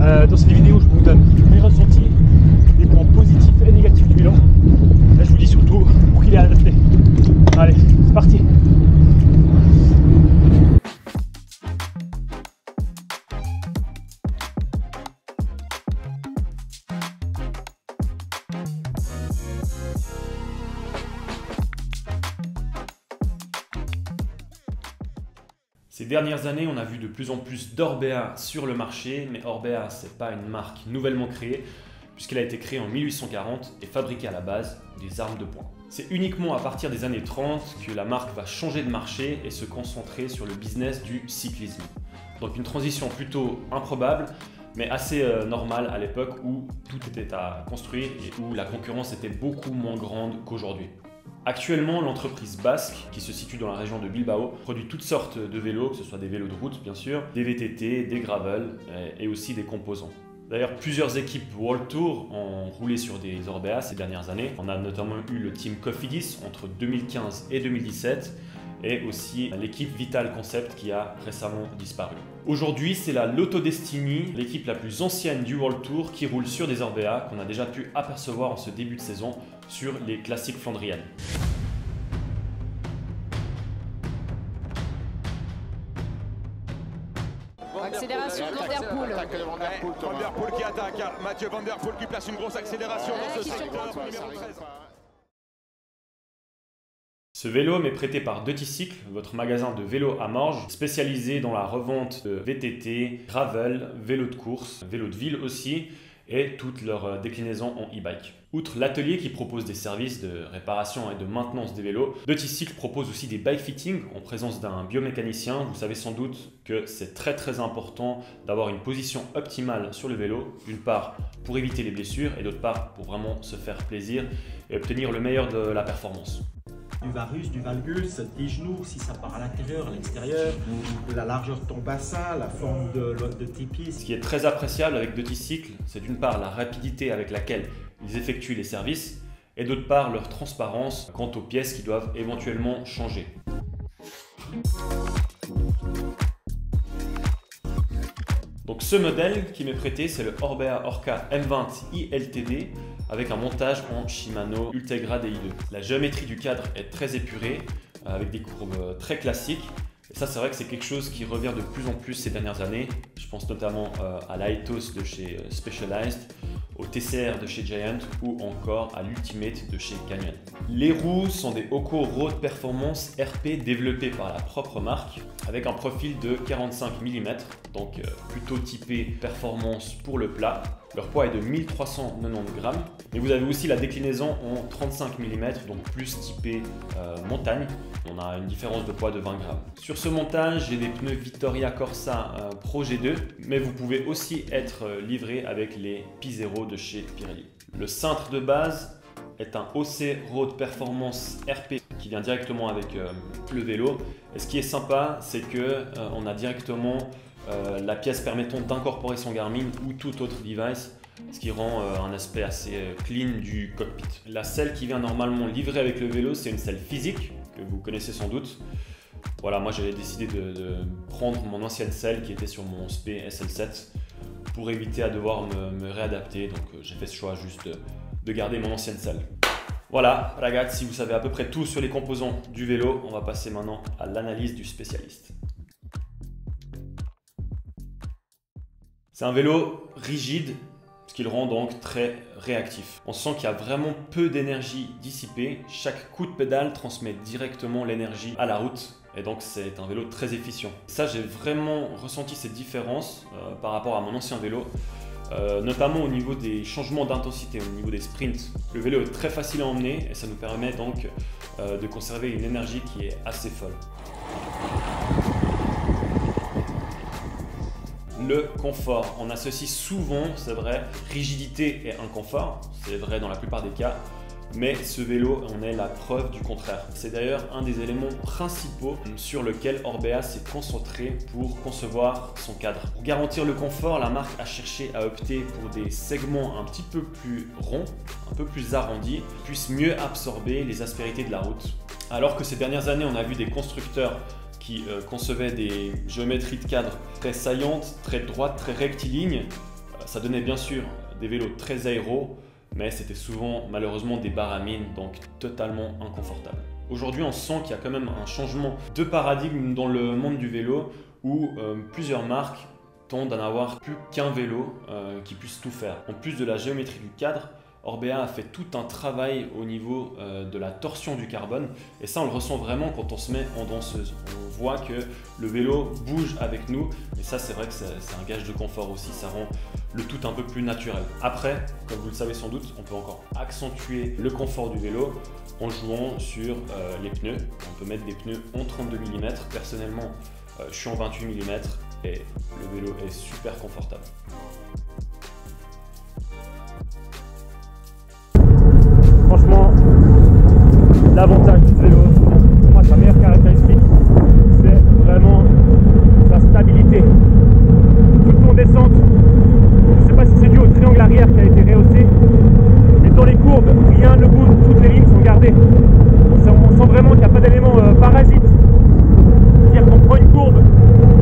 Dans cette vidéo, je vous donne mes ressentis, les points positifs et négatifs du vélo. Là, je vous dis surtout pour qu'il est adapté. Allez, c'est parti. Ces dernières années, on a vu de plus en plus d'Orbea sur le marché, mais Orbea, ce n'est pas une marque nouvellement créée, puisqu'elle a été créée en 1840 et fabriquée à la base des armes de poing. C'est uniquement à partir des années 30 que la marque va changer de marché et se concentrer sur le business du cyclisme. Donc une transition plutôt improbable, mais assez normale à l'époque où tout était à construire et où la concurrence était beaucoup moins grande qu'aujourd'hui. Actuellement, l'entreprise basque, qui se situe dans la région de Bilbao, produit toutes sortes de vélos, que ce soit des vélos de route bien sûr, des VTT, des gravel et aussi des composants. D'ailleurs, plusieurs équipes World Tour ont roulé sur des Orbea ces dernières années. On a notamment eu le team Cofidis entre 2015 et 2017 et aussi l'équipe Vital Concept qui a récemment disparu. Aujourd'hui, c'est la Lotto Destiny, l'équipe la plus ancienne du World Tour qui roule sur des Orbea qu'on a déjà pu apercevoir en ce début de saison sur les classiques flandriennes. Accélération de Van Der Poel. Van Der Poel qui attaque. Mathieu Van Der Poel qui place une grosse accélération dans ce secteur. Ce vélo m'est prêté par Duticycle, votre magasin de vélos à Morges, spécialisé dans la revente de VTT, gravel, vélos de course, vélos de ville aussi, et toutes leurs déclinaisons en e-bike. Outre l'atelier qui propose des services de réparation et de maintenance des vélos, Duticycle propose aussi des bike fitting en présence d'un biomécanicien. Vous savez sans doute que c'est très important d'avoir une position optimale sur le vélo, d'une part pour éviter les blessures et d'autre part pour vraiment se faire plaisir et obtenir le meilleur de la performance. Du varus, du valgus, tes genoux, si ça part à l'intérieur, à l'extérieur, la largeur de ton bassin, la forme de tes pieds. Ce qui est très appréciable avec Duticycle, c'est d'une part la rapidité avec laquelle ils effectuent les services et d'autre part leur transparence quant aux pièces qui doivent éventuellement changer. Donc ce modèle qui m'est prêté, c'est le Orbea Orca M20 ILTD avec un montage en Shimano Ultegra DI2. La géométrie du cadre est très épurée avec des courbes très classiques. Et ça, c'est vrai que c'est quelque chose qui revient de plus en plus ces dernières années. Je pense notamment à l'Aethos de chez Specialized, au TCR de chez Giant ou encore à l'Ultimate de chez Canyon. Les roues sont des Hoco Road Performance RP développées par la propre marque avec un profil de 45 mm, donc plutôt typé performance pour le plat. Leur poids est de 1390 grammes. Mais vous avez aussi la déclinaison en 35 mm, donc plus typé montagne. On a une différence de poids de 20 grammes. Sur ce montage, j'ai des pneus Vittoria Corsa Pro G2, mais vous pouvez aussi être livré avec les P0 de chez Pirelli. Le cintre de base est un OC Road Performance RP qui vient directement avec le vélo. Et ce qui est sympa, c'est que on a directement la pièce permettant d'incorporer son Garmin ou tout autre device, ce qui rend un aspect assez clean du cockpit. La selle qui vient normalement livrée avec le vélo, c'est une selle physique que vous connaissez sans doute. Voilà, moi j'avais décidé de prendre mon ancienne selle qui était sur mon SP SL7 pour éviter à devoir me réadapter, donc j'ai fait ce choix juste de garder mon ancienne selle. Voilà, ragazzi, vous savez à peu près tout sur les composants du vélo. On va passer maintenant à l'analyse du spécialiste. C'est un vélo rigide, ce qui le rend donc très réactif. On sent qu'il y a vraiment peu d'énergie dissipée. Chaque coup de pédale transmet directement l'énergie à la route. Et donc c'est un vélo très efficient. Ça, j'ai vraiment ressenti cette différence par rapport à mon ancien vélo. Notamment au niveau des changements d'intensité, au niveau des sprints. Le vélo est très facile à emmener et ça nous permet donc de conserver une énergie qui est assez folle. Le confort. On associe souvent, c'est vrai, rigidité et inconfort. C'est vrai dans la plupart des cas. Mais ce vélo en est la preuve du contraire. C'est d'ailleurs un des éléments principaux sur lequel Orbea s'est concentré pour concevoir son cadre. Pour garantir le confort, la marque a cherché à opter pour des segments un petit peu plus ronds, un peu plus arrondis, qui puissent mieux absorber les aspérités de la route. Alors que ces dernières années, on a vu des constructeurs qui concevaient des géométries de cadre très saillantes, très droites, très rectilignes, Ça donnait bien sûr des vélos très aéros, mais c'était souvent malheureusement des baramines, donc totalement inconfortables. Aujourd'hui, on sent qu'il y a quand même un changement de paradigme dans le monde du vélo où plusieurs marques tendent à n'avoir plus qu'un vélo qui puisse tout faire. En plus de la géométrie du cadre, Orbea a fait tout un travail au niveau de la torsion du carbone et ça on le ressent vraiment quand on se met en danseuse. On voit que le vélo bouge avec nous et ça c'est vrai que c'est un gage de confort aussi, ça rend le tout un peu plus naturel. Après, comme vous le savez sans doute, on peut encore accentuer le confort du vélo en jouant sur les pneus. On peut mettre des pneus en 32 mm, personnellement je suis en 28 mm et le vélo est super confortable. Franchement, l'avantage du vélo, pour moi sa meilleure caractéristique, c'est vraiment sa stabilité. Tout en descente, je ne sais pas si c'est dû au triangle arrière qui a été rehaussé, mais dans les courbes, rien ne bouge, toutes les lignes sont gardées. On sent vraiment qu'il n'y a pas d'élément parasite. C'est-à-dire qu'on prend une courbe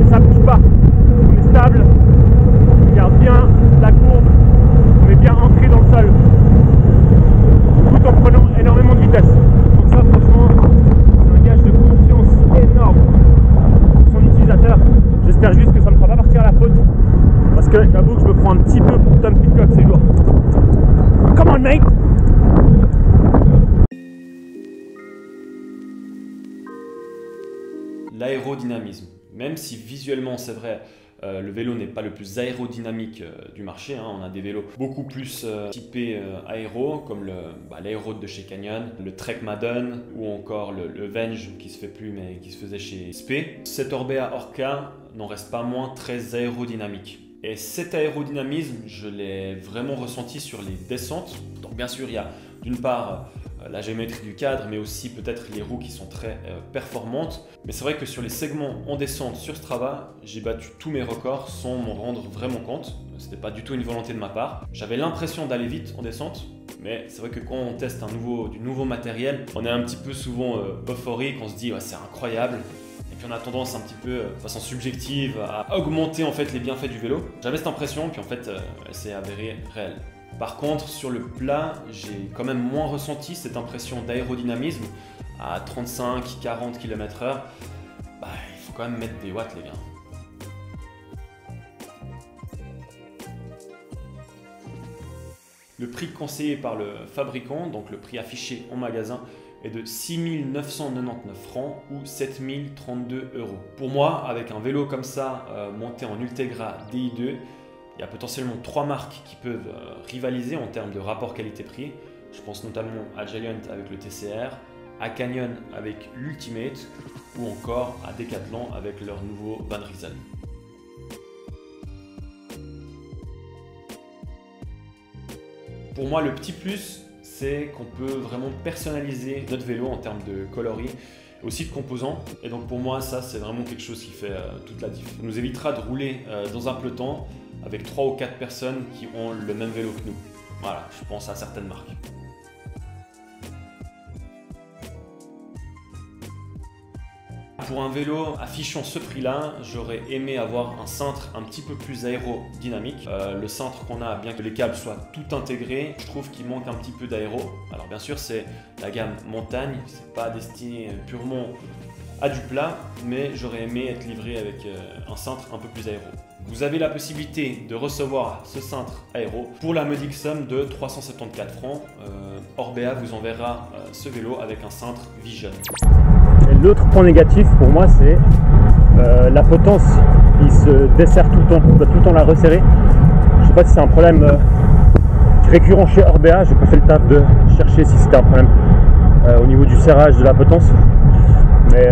et ça ne bouge pas. On est stable, on garde bien la courbe, on est bien ancré dans le sol. Tout en prenant énormément de vitesse. Donc ça franchement c'est un gage de confiance énorme pour son utilisateur. J'espère juste que ça ne me fera pas partir à la faute parce que j'avoue que je me prends un petit peu pour Tom Pitcock ces jours. Come on mate. L'aérodynamisme, même si visuellement c'est vrai le vélo n'est pas le plus aérodynamique du marché, hein. On a des vélos beaucoup plus typés aéro, comme l'Aéroad de chez Canyon, le Trek Madden ou encore le Venge qui se fait plus mais qui se faisait chez Spé. Cet Orbea Orca n'en reste pas moins très aérodynamique. Et cet aérodynamisme, je l'ai vraiment ressenti sur les descentes. Donc bien sûr, il y a d'une part la géométrie du cadre, mais aussi peut-être les roues qui sont très performantes. Mais c'est vrai que sur les segments en descente sur Strava, j'ai battu tous mes records sans m'en rendre vraiment compte. C'était pas du tout une volonté de ma part. J'avais l'impression d'aller vite en descente, mais c'est vrai que quand on teste du nouveau matériel, on est un petit peu souvent euphorique, on se dit ouais, c'est incroyable. Et puis on a tendance un petit peu, de façon subjective, à augmenter en fait les bienfaits du vélo. J'avais cette impression, puis en fait, elle s'est avérée réelle. Par contre, sur le plat, j'ai quand même moins ressenti cette impression d'aérodynamisme. À 35-40 km/h, il faut quand même mettre des watts, les gars. Le prix conseillé par le fabricant, donc le prix affiché en magasin, est de 6 999 francs ou 7 032 €. Pour moi, avec un vélo comme ça, monté en Ultegra Di2, il y a potentiellement 3 marques qui peuvent rivaliser en termes de rapport qualité-prix. Je pense notamment à Giant avec le TCR, à Canyon avec l'Ultimate ou encore à Decathlon avec leur nouveau Van Rieseln. Pour moi, le petit plus, c'est qu'on peut vraiment personnaliser notre vélo en termes de coloris, aussi de composants. Et donc pour moi, ça, c'est vraiment quelque chose qui fait toute la différence. Ça nous évitera de rouler dans un peloton avec 3 ou 4 personnes qui ont le même vélo que nous. Voilà, je pense à certaines marques. Pour un vélo affichant ce prix-là, j'aurais aimé avoir un cintre un petit peu plus aérodynamique. Le cintre qu'on a, bien que les câbles soient tout intégrés, je trouve qu'il manque un petit peu d'aéro. Alors bien sûr, c'est la gamme montagne, c'est pas destiné purement à du plat, mais j'aurais aimé être livré avec un cintre un peu plus aéro. Vous avez la possibilité de recevoir ce cintre aéro pour la modique somme de 374 francs. Orbea vous enverra ce vélo avec un cintre Vision. L'autre point négatif pour moi, c'est la potence qui se dessert tout le temps. On doit tout le temps la resserrer. Je ne sais pas si c'est un problème récurrent chez Orbea. J'ai pas fait le taf de chercher si c'était un problème au niveau du serrage de la potence. Mais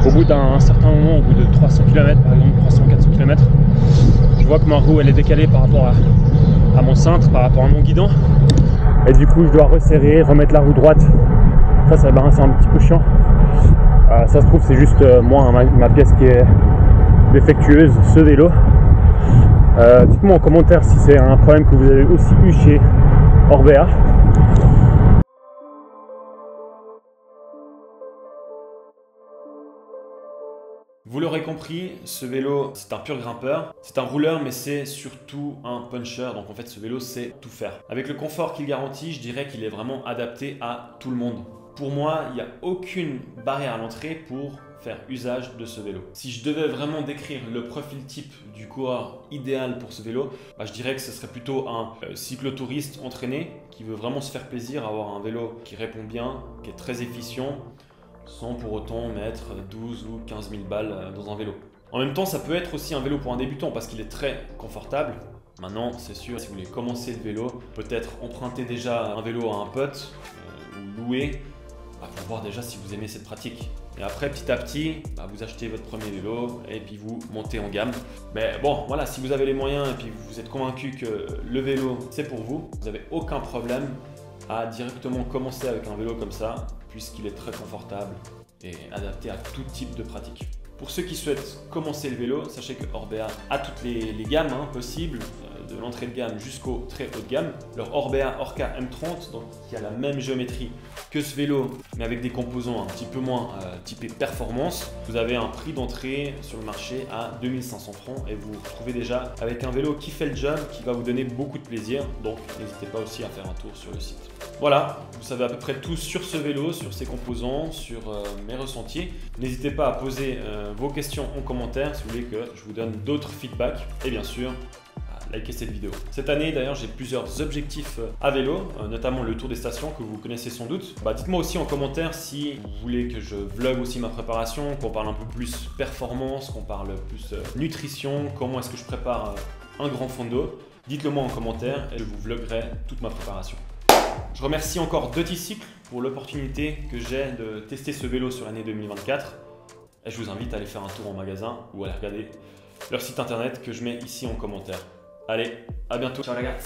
au bout d'un certain moment, au bout de 300 km, par exemple 300-400 km, je vois que ma roue elle est décalée par rapport à mon cintre, par rapport à mon guidon. Et du coup, je dois resserrer, remettre la roue droite. Ça c'est un petit peu chiant. Ça se trouve, c'est juste moi, ma pièce qui est défectueuse, ce vélo. Dites-moi en commentaire si c'est un problème que vous avez aussi eu chez Orbea. Vous l'aurez compris, ce vélo, c'est un pur grimpeur. C'est un rouleur, mais c'est surtout un puncher. Donc en fait, ce vélo, c'est tout faire. Avec le confort qu'il garantit, je dirais qu'il est vraiment adapté à tout le monde. Pour moi, il n'y a aucune barrière à l'entrée pour faire usage de ce vélo. Si je devais vraiment décrire le profil type du coureur idéal pour ce vélo, je dirais que ce serait plutôt un cyclotouriste entraîné qui veut vraiment se faire plaisir, avoir un vélo qui répond bien, qui est très efficient, sans pour autant mettre 12 ou 15 000 balles dans un vélo. En même temps, ça peut être aussi un vélo pour un débutant parce qu'il est très confortable. Maintenant, c'est sûr, si vous voulez commencer le vélo, peut-être emprunter déjà un vélo à un pote ou louer, pour voir déjà si vous aimez cette pratique. Et après, petit à petit, vous achetez votre premier vélo et puis vous montez en gamme. Mais bon, voilà, si vous avez les moyens et puis vous êtes convaincu que le vélo, c'est pour vous, vous n'avez aucun problème à directement commencer avec un vélo comme ça, puisqu'il est très confortable et adapté à tout type de pratique. Pour ceux qui souhaitent commencer le vélo, sachez que Orbea a toutes les gammes possibles, de l'entrée de gamme jusqu'au très haut de gamme. Leur Orbea Orca M30, donc qui a la même géométrie que ce vélo, mais avec des composants un petit peu moins typés performance. Vous avez un prix d'entrée sur le marché à 2500 francs et vous vous retrouvez déjà avec un vélo qui fait le job, qui va vous donner beaucoup de plaisir. Donc n'hésitez pas aussi à faire un tour sur le site. Voilà, vous savez à peu près tout sur ce vélo, sur ses composants, sur mes ressentis. N'hésitez pas à poser vos questions en commentaire si vous voulez que je vous donne d'autres feedbacks. Et bien sûr, likez cette vidéo. Cette année d'ailleurs j'ai plusieurs objectifs à vélo, notamment le tour des stations que vous connaissez sans doute. Dites-moi aussi en commentaire si vous voulez que je vlog aussi ma préparation, qu'on parle un peu plus performance, qu'on parle plus nutrition, comment est-ce que je prépare un grand fondo. Dites-le moi en commentaire et je vous vloguerai toute ma préparation. Je remercie encore Dirty Cycle pour l'opportunité que j'ai de tester ce vélo sur l'année 2024 et je vous invite à aller faire un tour en magasin ou à aller regarder leur site internet que je mets ici en commentaire. Allez, à bientôt. Ciao les gars.